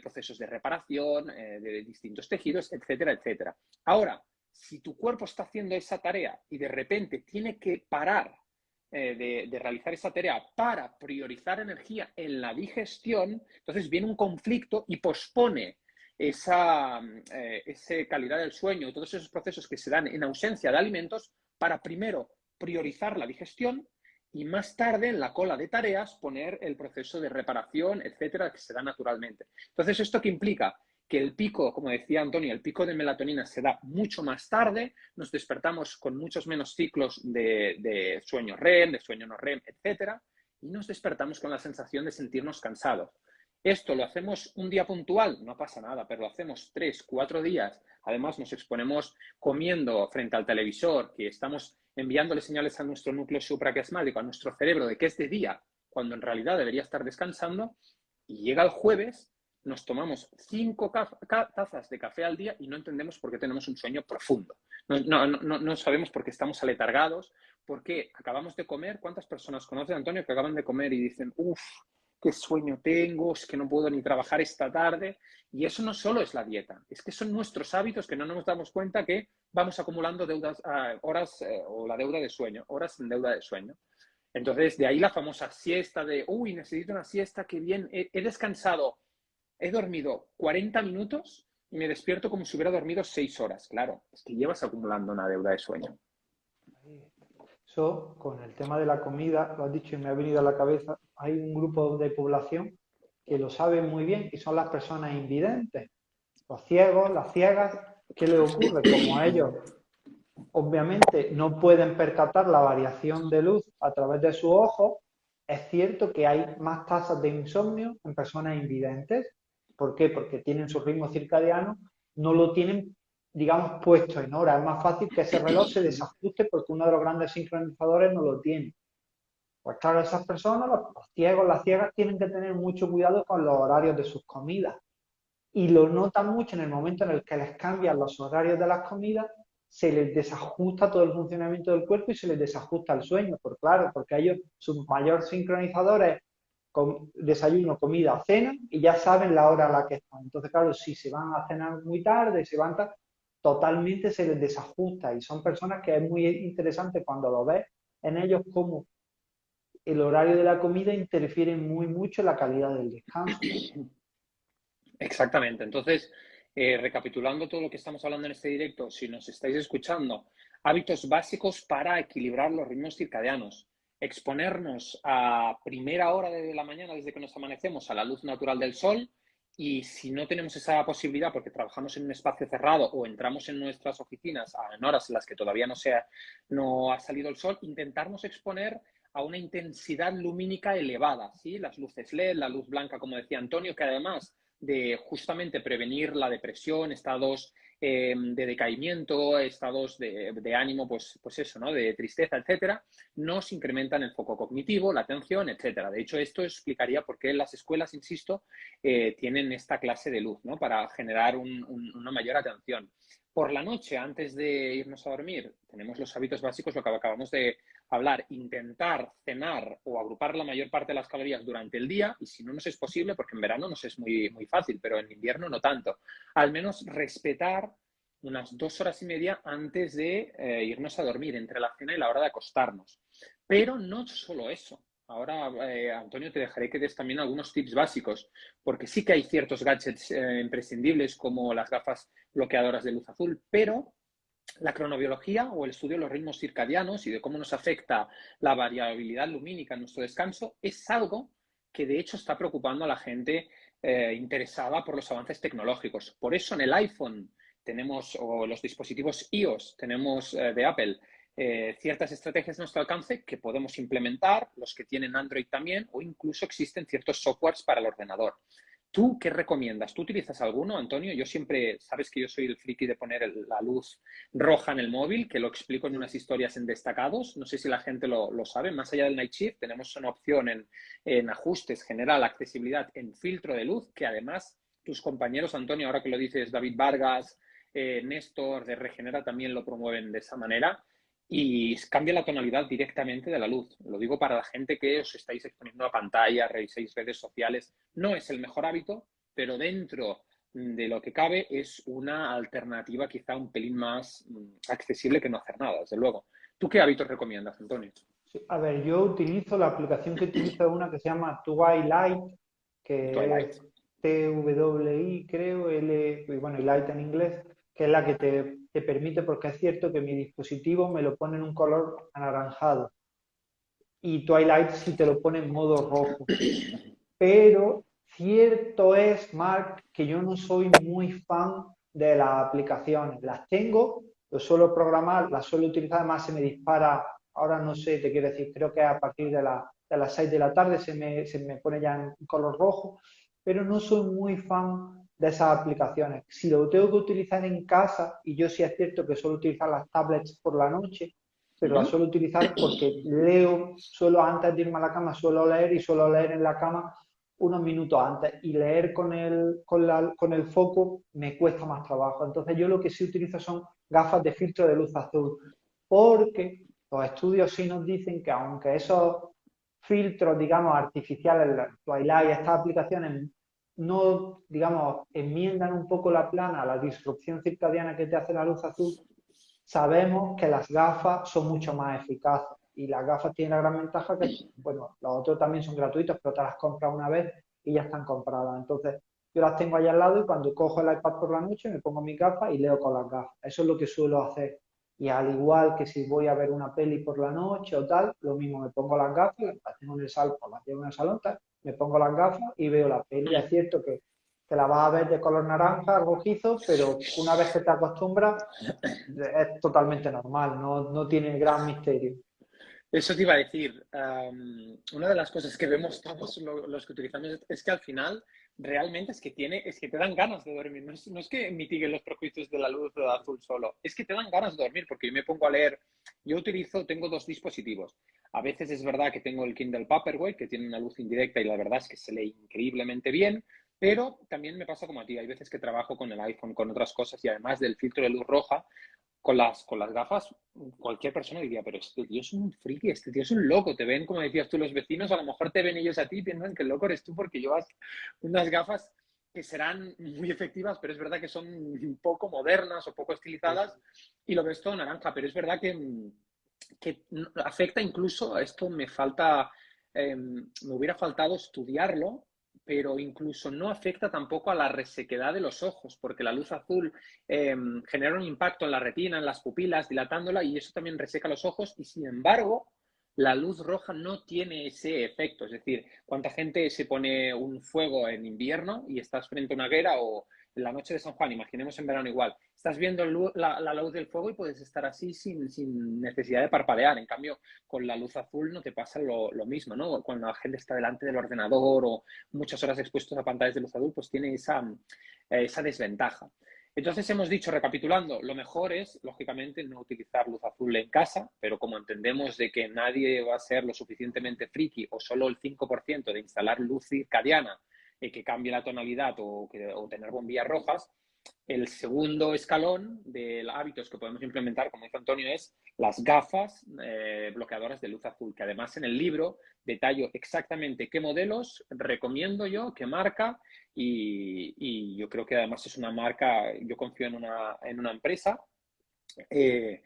procesos de reparación de distintos tejidos, etcétera, etcétera. Ahora, si tu cuerpo está haciendo esa tarea y de repente tiene que parar de realizar esa tarea para priorizar energía en la digestión, entonces viene un conflicto y pospone esa calidad del sueño y todos esos procesos que se dan en ausencia de alimentos para primero priorizar la digestión y más tarde en la cola de tareas poner el proceso de reparación, etcétera, que se da naturalmente. Entonces, ¿esto qué implica? Que el pico, como decía Antonio, el pico de melatonina se da mucho más tarde, nos despertamos con muchos menos ciclos de sueño REM, de sueño no REM, etcétera, y nos despertamos con la sensación de sentirnos cansados. Esto lo hacemos un día puntual, no pasa nada, pero lo hacemos 3, 4 días. Además, nos exponemos comiendo frente al televisor, que estamos enviándole señales a nuestro núcleo supraquiasmático, a nuestro cerebro, de que es de día, cuando en realidad debería estar descansando. Y llega el jueves, nos tomamos 5 tazas de café al día y no entendemos por qué tenemos un sueño profundo. No sabemos por qué estamos aletargados, por qué acabamos de comer. ¿Cuántas personas conoces, Antonio, que acaban de comer y dicen, uff, qué sueño tengo, es que no puedo ni trabajar esta tarde? Y eso no solo es la dieta, es que son nuestros hábitos que no nos damos cuenta que vamos acumulando deudas, horas o la deuda de sueño, horas en deuda de sueño. Entonces, de ahí la famosa siesta de, uy, necesito una siesta, qué bien, he descansado, he dormido 40 minutos y me despierto como si hubiera dormido 6 horas. Claro, es que llevas acumulando una deuda de sueño. Eso, con el tema de la comida, lo has dicho y me ha venido a la cabeza, hay un grupo de población que lo sabe muy bien y son las personas invidentes, los ciegos, las ciegas. ¿Qué les ocurre? Como a ellos obviamente no pueden percatar la variación de luz a través de sus ojos, es cierto que hay más tasas de insomnio en personas invidentes. ¿Por qué? Porque tienen su ritmo circadiano, no lo tienen, digamos, puesto en hora. Es más fácil que ese reloj se desajuste porque uno de los grandes sincronizadores no lo tiene. Pues claro, esas personas, los ciegos, las ciegas, tienen que tener mucho cuidado con los horarios de sus comidas. Y lo notan mucho en el momento en el que les cambian los horarios de las comidas, se les desajusta todo el funcionamiento del cuerpo y se les desajusta el sueño, por claro, porque ellos, su mayor sincronizador es desayuno, comida, cena, y ya saben la hora a la que están. Entonces, claro, si se van a cenar muy tarde, se van totalmente se les desajusta, y son personas que es muy interesante cuando lo ves en ellos cómo el horario de la comida interfiere muy mucho en la calidad del descanso. Exactamente. Entonces, recapitulando todo lo que estamos hablando en este directo, si nos estáis escuchando, hábitos básicos para equilibrar los ritmos circadianos. Exponernos a primera hora de la mañana, desde que nos amanecemos, a la luz natural del sol. Y si no tenemos esa posibilidad porque trabajamos en un espacio cerrado o entramos en nuestras oficinas en horas en las que todavía no ha salido el sol, intentarnos exponer a una intensidad lumínica elevada, ¿sí? Las luces LED, la luz blanca, como decía Antonio, que además de justamente prevenir la depresión, estados de decaimiento, estados de ánimo, pues eso, ¿no? De tristeza, etcétera, nos incrementan el foco cognitivo, la atención, etcétera. De hecho, esto explicaría por qué las escuelas, insisto, tienen esta clase de luz, ¿no? Para generar una mayor atención. Por la noche, antes de irnos a dormir, tenemos los hábitos básicos, lo que acabamos de hablar, intentar cenar o agrupar la mayor parte de las calorías durante el día, y si no nos es posible, porque en verano nos es muy, muy fácil, pero en invierno no tanto, al menos respetar unas 2 horas y media antes de irnos a dormir, entre la cena y la hora de acostarnos. Pero no solo eso. Ahora, Antonio, te dejaré que des también algunos tips básicos, porque sí que hay ciertos gadgets imprescindibles como las gafas bloqueadoras de luz azul, pero la cronobiología o el estudio de los ritmos circadianos y de cómo nos afecta la variabilidad lumínica en nuestro descanso es algo que de hecho está preocupando a la gente interesada por los avances tecnológicos. Por eso en el iPhone tenemos, o los dispositivos iOS tenemos de Apple, ciertas estrategias a nuestro alcance que podemos implementar, los que tienen Android también, o incluso existen ciertos softwares para el ordenador. ¿Tú qué recomiendas? ¿Tú utilizas alguno, Antonio? Yo siempre, sabes que yo soy el friki de poner la luz roja en el móvil, que lo explico en unas historias en destacados. No sé si la gente lo sabe. Más allá del Night Shift, tenemos una opción en ajustes, general, accesibilidad, en filtro de luz, que además tus compañeros, Antonio, ahora que lo dices, David Vargas, Néstor de Regenera también lo promueven de esa manera y cambia la tonalidad directamente de la luz. Lo digo para la gente que os estáis exponiendo a pantalla, reviséis redes sociales. No es el mejor hábito, pero dentro de lo que cabe es una alternativa quizá un pelín más accesible que no hacer nada, desde luego. ¿Tú qué hábitos recomiendas, Antonio? Sí, a ver, yo utilizo, la aplicación que utilizo es una que se llama Twilight, que Twilight. es TWI, creo, y bueno, y Light en inglés, que es la que te permite, porque es cierto que mi dispositivo me lo pone en un color anaranjado. y Twilight si te lo pone en modo rojo. Pero cierto es, Mark, que yo no soy muy fan de las aplicaciones. Las tengo, lo suelo programar, las suelo utilizar, además se me dispara, ahora no sé, te quiero decir, creo que a partir de las 6 de la tarde se me pone ya en color rojo, pero no soy muy fan de esas aplicaciones. Si lo tengo que utilizar en casa, y yo sí es cierto que suelo utilizar las tablets por la noche, pero las Ujú. suelo utilizar porque leo, suelo antes de irme a la cama, suelo leer y suelo leer en la cama unos minutos antes y leer con el foco me cuesta más trabajo. Entonces yo lo que sí utilizo son gafas de filtro de luz azul, porque los estudios sí nos dicen que aunque esos filtros, digamos, artificiales, Twilight, estas aplicaciones no, digamos, enmiendan un poco la plana, la disrupción circadiana que te hace la luz azul, sabemos que las gafas son mucho más eficaces y las gafas tienen la gran ventaja que, bueno, los otros también son gratuitos, pero te las compras una vez y ya están compradas. Entonces, yo las tengo ahí al lado y cuando cojo el iPad por la noche me pongo mis gafas y leo con las gafas. Eso es lo que suelo hacer. Y al igual que si voy a ver una peli por la noche o tal, lo mismo, me pongo las gafas, las tengo en el salón, las llevo en el salón, tal, me pongo las gafas y veo la peli. Es cierto que la vas a ver de color naranja, rojizo, pero una vez que te acostumbras, es totalmente normal, no tiene gran misterio. Eso te iba a decir. Una de las cosas que vemos todos los que utilizamos es que al final realmente es que te dan ganas de dormir. No es que mitiguen los prejuicios de la luz azul solo, es que te dan ganas de dormir porque yo me pongo a leer. Tengo dos dispositivos. A veces es verdad que tengo el Kindle Paperwhite, que tiene una luz indirecta y la verdad es que se lee increíblemente bien, pero también me pasa como a ti. Hay veces que trabajo con el iPhone, con otras cosas y además del filtro de luz roja, con las gafas, cualquier persona diría, pero este tío es un friki, este tío es un loco. Te ven, como decías tú, los vecinos, a lo mejor te ven ellos a ti y piensan que el loco eres tú porque llevas unas gafas que serán muy efectivas, pero es verdad que son un poco modernas o poco Sí, estilizadas sí. y lo ves todo naranja, pero es verdad que afecta incluso, esto me falta, me hubiera faltado estudiarlo, pero incluso no afecta tampoco a la resequedad de los ojos, porque la luz azul genera un impacto en la retina, en las pupilas, dilatándola, y eso también reseca los ojos, y sin embargo, la luz roja no tiene ese efecto. Es decir, ¿cuánta gente se pone un fuego en invierno y estás frente a una hoguera o en la noche de San Juan, imaginemos en verano igual, estás viendo la luz del fuego y puedes estar así sin necesidad de parpadear. En cambio, con la luz azul no te pasa lo mismo, ¿no? Cuando la gente está delante del ordenador o muchas horas expuestos a pantallas de luz azul, pues tiene esa desventaja. Entonces hemos dicho, recapitulando, lo mejor es, lógicamente, no utilizar luz azul en casa, pero como entendemos de que nadie va a ser lo suficientemente friki o solo el 5% de instalar luz circadiana que cambie la tonalidad o tener bombillas rojas, el segundo escalón de hábitos que podemos implementar, como dice Antonio, es las gafas bloqueadoras de luz azul, que además en el libro detallo exactamente qué modelos recomiendo yo, qué marca, y yo creo que además es una marca, yo confío en una empresa eh,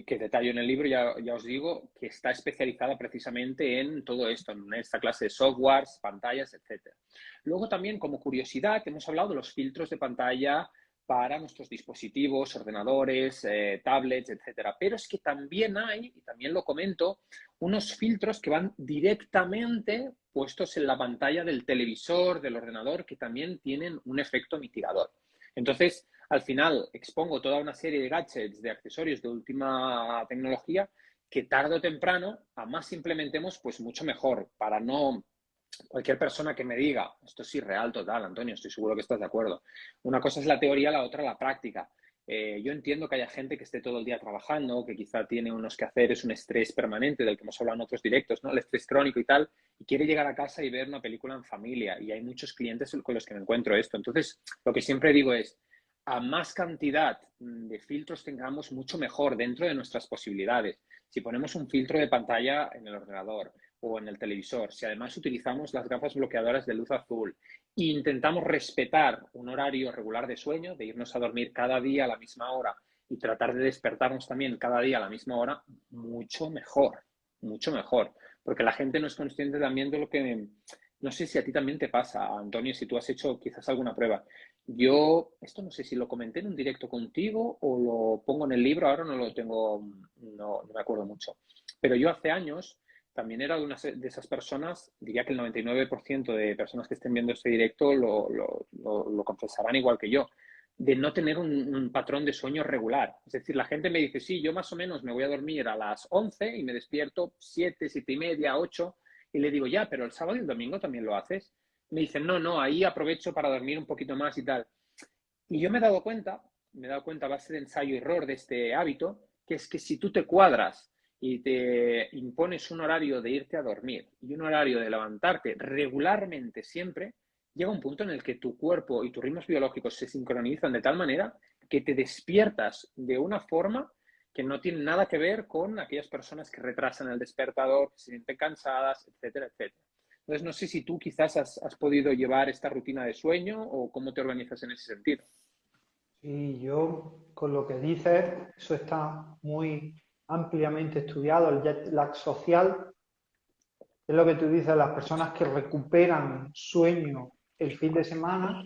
que detallo en el libro, ya os digo, que está especializada precisamente en todo esto, en esta clase de softwares, pantallas, etcétera. Luego también, como curiosidad, hemos hablado de los filtros de pantalla para nuestros dispositivos, ordenadores, tablets, etcétera. Pero es que también hay, y también lo comento, unos filtros que van directamente puestos en la pantalla del televisor, del ordenador, que también tienen un efecto mitigador. Entonces, al final expongo toda una serie de gadgets, de accesorios de última tecnología que tarde o temprano, a más implementemos, pues mucho mejor, para no cualquier persona que me diga, esto es irreal total, Antonio, estoy seguro que estás de acuerdo. Una cosa es la teoría, la otra la práctica. Yo entiendo que haya gente que esté todo el día trabajando, que quizá tiene unos quehaceres, un estrés permanente del que hemos hablado en otros directos, ¿no? El estrés crónico y tal, y quiere llegar a casa y ver una película en familia. Y hay muchos clientes con los que me encuentro esto. Entonces, lo que siempre digo es, a más cantidad de filtros tengamos, mucho mejor dentro de nuestras posibilidades. Si ponemos un filtro de pantalla en el ordenador o en el televisor, si además utilizamos las gafas bloqueadoras de luz azul e intentamos respetar un horario regular de sueño, de irnos a dormir cada día a la misma hora y tratar de despertarnos también cada día a la misma hora, mucho mejor, porque la gente no es consciente también de lo que, no sé si a ti también te pasa, Antonio, si tú has hecho quizás alguna prueba. Yo, esto no sé si lo comenté en un directo contigo o lo pongo en el libro, ahora no lo tengo, no me acuerdo mucho. Pero yo hace años también era de esas personas, diría que el 99% de personas que estén viendo este directo lo confesarán igual que yo, de no tener un patrón de sueño regular. Es decir, la gente me dice, sí, yo más o menos me voy a dormir a las 11 y me despierto 7, 7 y media, 8, y le digo, ya, pero el sábado y el domingo también lo haces. Me dicen, no, no, ahí aprovecho para dormir un poquito más y tal. Y yo me he dado cuenta a base de ensayo y error de este hábito, que es que si tú te cuadras y te impones un horario de irte a dormir y un horario de levantarte regularmente siempre, llega un punto en el que tu cuerpo y tus ritmos biológicos se sincronizan de tal manera que te despiertas de una forma que no tiene nada que ver con aquellas personas que retrasan el despertador, que se sienten cansadas, etcétera, etcétera. Entonces, no sé si tú quizás has podido llevar esta rutina de sueño o cómo te organizas en ese sentido. Y yo, con lo que dices, eso está muy ampliamente estudiado, el jet lag social, es lo que tú dices, las personas que recuperan sueño el fin de semana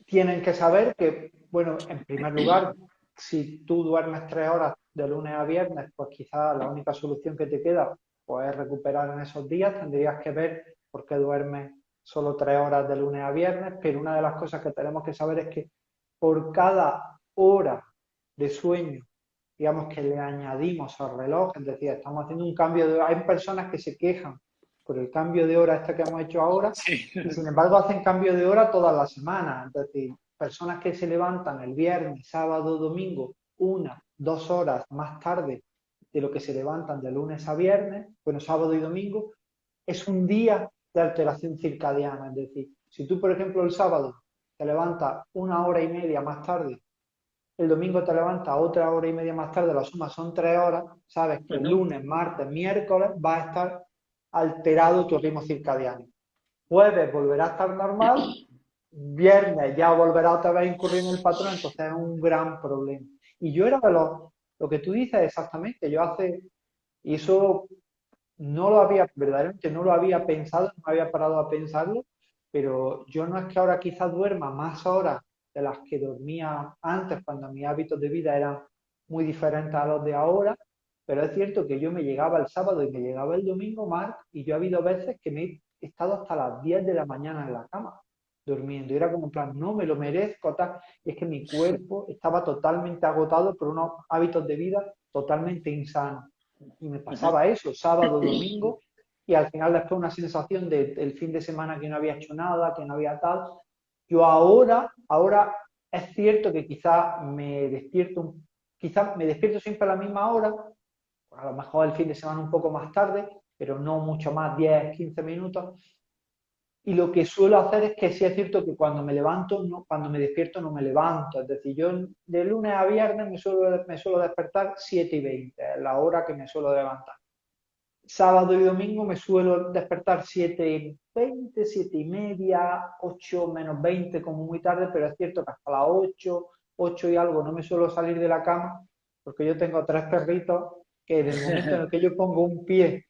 tienen que saber que, bueno, en primer lugar, si tú duermes 3 horas de lunes a viernes, pues quizás la única solución que te queda pues, es recuperar en esos días. Tendrías que ver por qué duermes solo 3 horas de lunes a viernes, pero una de las cosas que tenemos que saber es que por cada hora de sueño, digamos que le añadimos al reloj, es decir, estamos haciendo un cambio de hora. Hay personas que se quejan por el cambio de hora este que hemos hecho ahora, Sí. y sin embargo hacen cambio de hora todas las semanas. Es decir, personas que se levantan el viernes, sábado, domingo, 1, 2 horas más tarde de lo que se levantan de lunes a viernes, bueno, sábado y domingo, es un día de alteración circadiana. Es decir, si tú, por ejemplo, el sábado te levantas 1 hora y media más tarde, el domingo te levantas 1 hora y media más tarde, la suma son 3 horas, sabes que el Ujú. lunes, martes, miércoles va a estar alterado tu ritmo circadiano. Jueves volverá a estar normal, viernes ya volverá otra vez a incurrir en el patrón, entonces es un gran problema. Y yo era de lo que tú dices exactamente, yo hace, y eso no lo había, verdaderamente no lo había pensado, no había parado a pensarlo, pero yo no es que ahora quizás duerma más horas de las que dormía antes, cuando mis hábitos de vida eran muy diferentes a los de ahora, pero es cierto que yo me llegaba el sábado y me llegaba el domingo, Marc, y yo ha habido veces que me he estado hasta las 10 de la mañana en la cama durmiendo. Y era como en plan, no me lo merezco, tal. Y es que mi cuerpo estaba totalmente agotado por unos hábitos de vida totalmente insanos. Y me Ujú. pasaba eso, sábado, domingo, y al final después una sensación del fin de semana que no había hecho nada, que no había tal. Yo ahora es cierto que quizás me despierto siempre a la misma hora, a lo mejor el fin de semana un poco más tarde, pero no mucho más, 10, 15 minutos. Y lo que suelo hacer es que sí es cierto que cuando me levanto, no, cuando me despierto no me levanto. Es decir, yo de lunes a viernes me suelo despertar 7:20, es la hora que me suelo levantar. Sábado y domingo me suelo despertar 7:20, 7:30, 8 menos 20 como muy tarde, pero es cierto que hasta las 8, 8 y algo no me suelo salir de la cama, porque yo tengo 3 perritos que en el momento en el que yo pongo un pie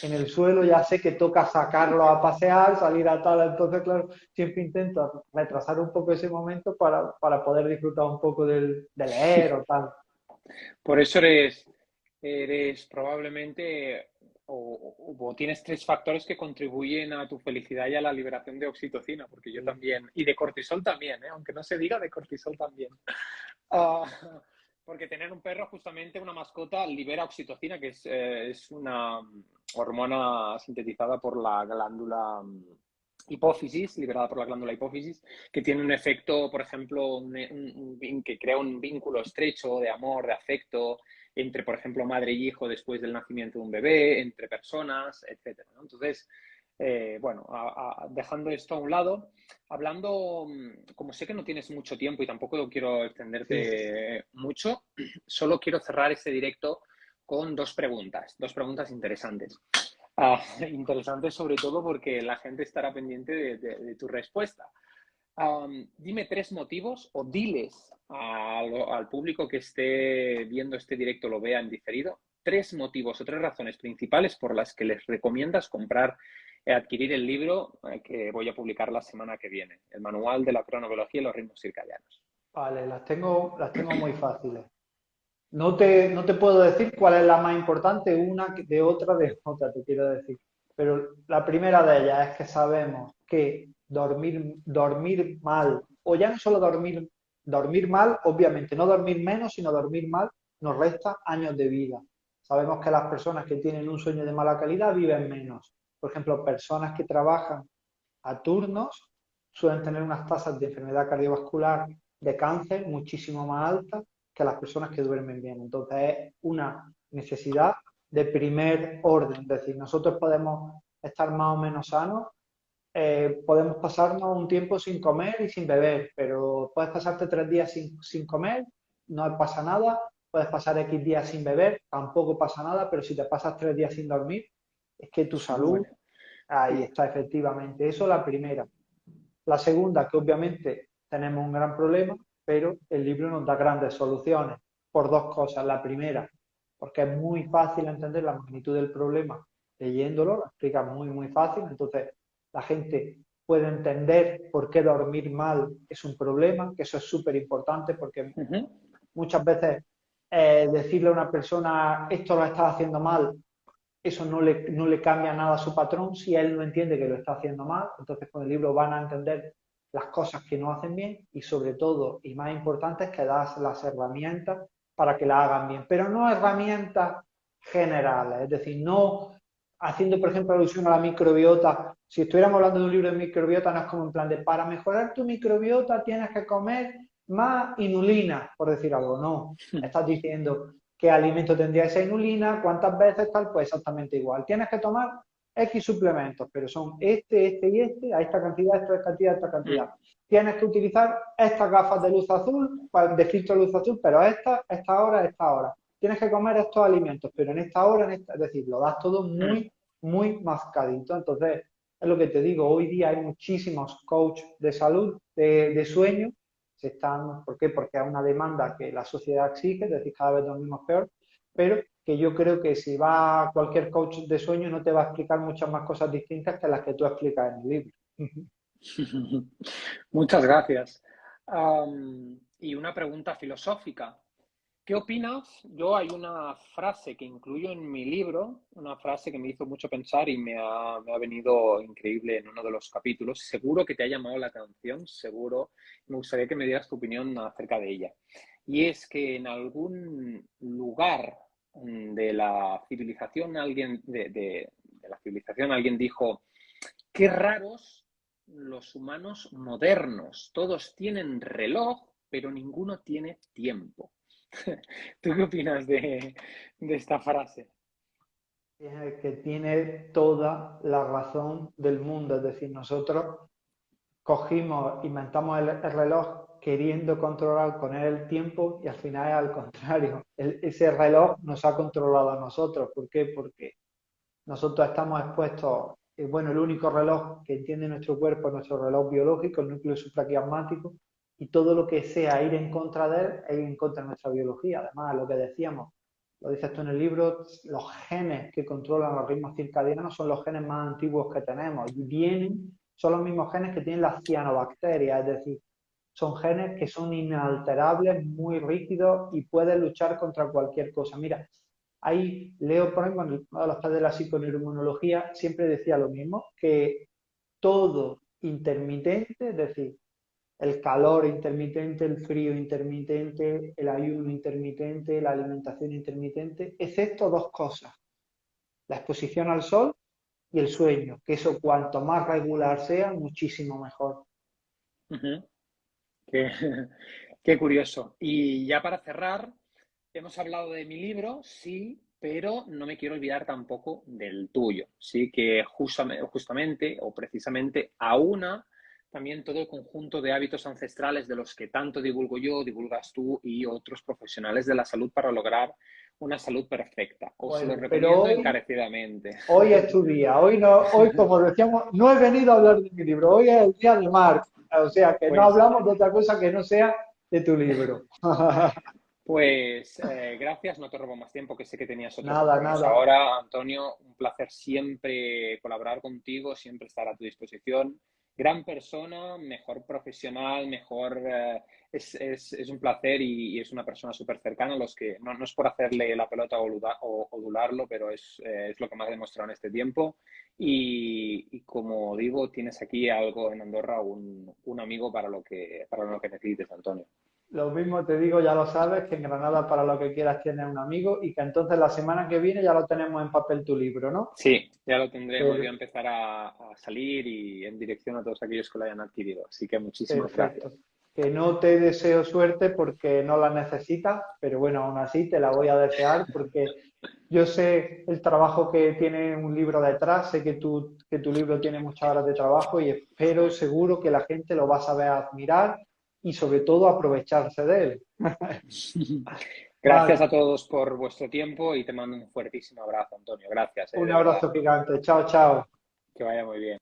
en el suelo ya sé que toca sacarlos a pasear, salir a tal. Entonces, claro, siempre intento retrasar un poco ese momento para poder disfrutar un poco de leer o tal. Por eso eres probablemente, o tienes tres factores que contribuyen a tu felicidad y a la liberación de oxitocina, porque yo Sí. también, y de cortisol también, ¿eh? Aunque no se diga, de cortisol también. Ah, porque tener un perro, justamente una mascota, libera oxitocina, que es una hormona sintetizada por la glándula hipófisis, liberada por la glándula hipófisis, que tiene un efecto, por ejemplo, que crea un vínculo estrecho de amor, de afecto, entre, por ejemplo, madre y hijo después del nacimiento de un bebé, entre personas, etcétera, ¿no? Entonces, bueno, dejando esto a un lado, hablando, como sé que no tienes mucho tiempo y tampoco quiero Sí. extenderte mucho, solo quiero cerrar este directo con dos preguntas interesantes. Interesantes sobre todo porque la gente estará pendiente de tu respuesta. Dime tres motivos o diles al público que esté viendo este directo, lo vea en diferido, tres motivos o tres razones principales por las que les recomiendas comprar, adquirir el libro que voy a publicar la semana que viene, el manual de la cronobiología y los ritmos circadianos. Vale, las tengo muy fáciles. no te puedo decir cuál es la más importante, una de otra, de otra, te quiero decir. Pero la primera de ellas es que sabemos que dormir mal, o ya no solo dormir mal, obviamente, no dormir menos, sino dormir mal, nos resta años de vida. Sabemos que las personas que tienen un sueño de mala calidad viven menos. Por ejemplo, personas que trabajan a turnos suelen tener unas tasas de enfermedad cardiovascular, de cáncer, muchísimo más altas que las personas que duermen bien. Entonces es una necesidad de primer orden. Es decir, nosotros podemos estar más o menos sanos, podemos pasarnos un tiempo sin comer y sin beber, pero puedes pasarte 3 días sin comer, no pasa nada, puedes pasar X días sin beber, tampoco pasa nada, pero si te pasas 3 días sin dormir, es que tu salud Bueno, ahí uf, está efectivamente. Eso es la primera. La segunda, que obviamente tenemos un gran problema, pero el libro nos da grandes soluciones por dos cosas. La primera, porque es muy fácil entender la magnitud del problema leyéndolo, lo explica muy, muy fácil. Entonces, la gente puede entender por qué dormir mal es un problema, que eso es súper importante porque ujú, muchas veces decirle a una persona esto lo estás haciendo mal, eso no le cambia nada a su patrón si él no entiende que lo está haciendo mal. Entonces con el libro van a entender las cosas que no hacen bien y sobre todo, y más importante, es que das las herramientas para que la hagan bien. Pero no herramientas generales, es decir, no haciendo, por ejemplo, alusión a la microbiota. Si estuviéramos hablando de un libro de microbiota, no es como en plan de para mejorar tu microbiota tienes que comer más inulina, por decir algo. No, estás diciendo qué alimento tendría esa inulina, cuántas veces, tal, pues exactamente igual. Tienes que tomar X suplementos, pero son este y este, a esta cantidad, a esta cantidad. mm, Tienes que utilizar estas gafas de luz azul, de filtro de luz azul, pero esta hora, esta hora. Tienes que comer estos alimentos, pero en esta hora, es decir, lo das todo mm. muy, muy mascadito. Entonces, es lo que te digo, hoy día hay muchísimos coaches de salud, de sueño, ¿por qué? Porque es una demanda que la sociedad exige, es decir, cada vez dormimos peor, pero que yo creo que si va a cualquier coach de sueño no te va a explicar muchas más cosas distintas que las que tú explicas en el libro. Muchas gracias. Y una pregunta filosófica. ¿Qué opinas? Yo hay una frase que incluyo en mi libro, una frase que me hizo mucho pensar y me ha venido increíble en uno de los capítulos. Seguro que te ha llamado la atención, seguro. Me gustaría que me dieras tu opinión acerca de ella. Y es que en algún lugar de la civilización de la civilización alguien dijo, qué raros los humanos modernos. Todos tienen reloj, pero ninguno tiene tiempo. ¿Tú qué opinas de esta frase? Que tiene toda la razón del mundo, es decir, nosotros cogimos, inventamos el reloj queriendo controlar con él el tiempo y al final es al contrario. Ese reloj nos ha controlado a nosotros. ¿Por qué? Porque nosotros estamos expuestos, bueno, el único reloj que entiende nuestro cuerpo es nuestro reloj biológico, el núcleo supraquiasmático, y todo lo que sea ir en contra de él es ir en contra de nuestra biología. Además, lo que decíamos, lo dices tú en el libro, los genes que controlan los ritmos circadianos son los genes más antiguos que tenemos y son los mismos genes que tienen las cianobacterias, es decir, son genes que son inalterables, muy rígidos y pueden luchar contra cualquier cosa. Mira, ahí Leo, por ejemplo, uno de los padres de la psiconeuroinmunología, siempre decía lo mismo, que todo intermitente, es decir, el calor intermitente, el frío intermitente, el ayuno intermitente, la alimentación intermitente, excepto dos cosas, la exposición al sol y el sueño, que eso cuanto más regular sea, muchísimo mejor. Ujú. Qué, qué curioso. Y ya para cerrar, hemos hablado de mi libro, sí, pero no me quiero olvidar tampoco del tuyo. Sí, que justamente o precisamente aúna también todo el conjunto de hábitos ancestrales de los que tanto divulgo yo, divulgas tú y otros profesionales de la salud para lograr una salud perfecta. Os lo Bueno, pero recomiendo encarecidamente. hoy es tu día, hoy no, hoy como decíamos, no he venido a hablar de mi libro, hoy es el día de Marc, o sea que no Pues hablamos de otra cosa que no sea de tu libro. Gracias, no te robo más tiempo, que sé que tenías otro Nada, compromiso nada. ahora. Antonio, un placer siempre colaborar contigo, siempre estar a tu disposición. gran persona, mejor profesional, mejor... es un placer y es una persona súper cercana a los que... No, no es por hacerle la pelota o odularlo, pero es lo que más ha demostrado en este tiempo. Y como digo, tienes aquí algo en Andorra, un amigo para lo que necesites, Antonio. Lo mismo te digo, ya lo sabes, que en Granada para lo que quieras tienes un amigo y que entonces la semana que viene ya lo tenemos en papel tu libro, ¿no? Sí, ya lo tendremos, voy a Per- empezar a salir y en dirección a todos aquellos que lo hayan adquirido. Así que muchísimas Perfecto. gracias. Que no te deseo suerte porque no la necesitas, pero bueno, aún así te la voy a desear porque yo sé el trabajo que tiene un libro detrás, sé que tu libro tiene muchas horas de trabajo y espero seguro que la gente lo va a saber admirar y sobre todo aprovecharse de él. Gracias Vale, a todos por vuestro tiempo y te mando un fuertísimo abrazo, Antonio. Gracias, un de verdad. abrazo gigante. Chao, chao. Que vaya muy bien.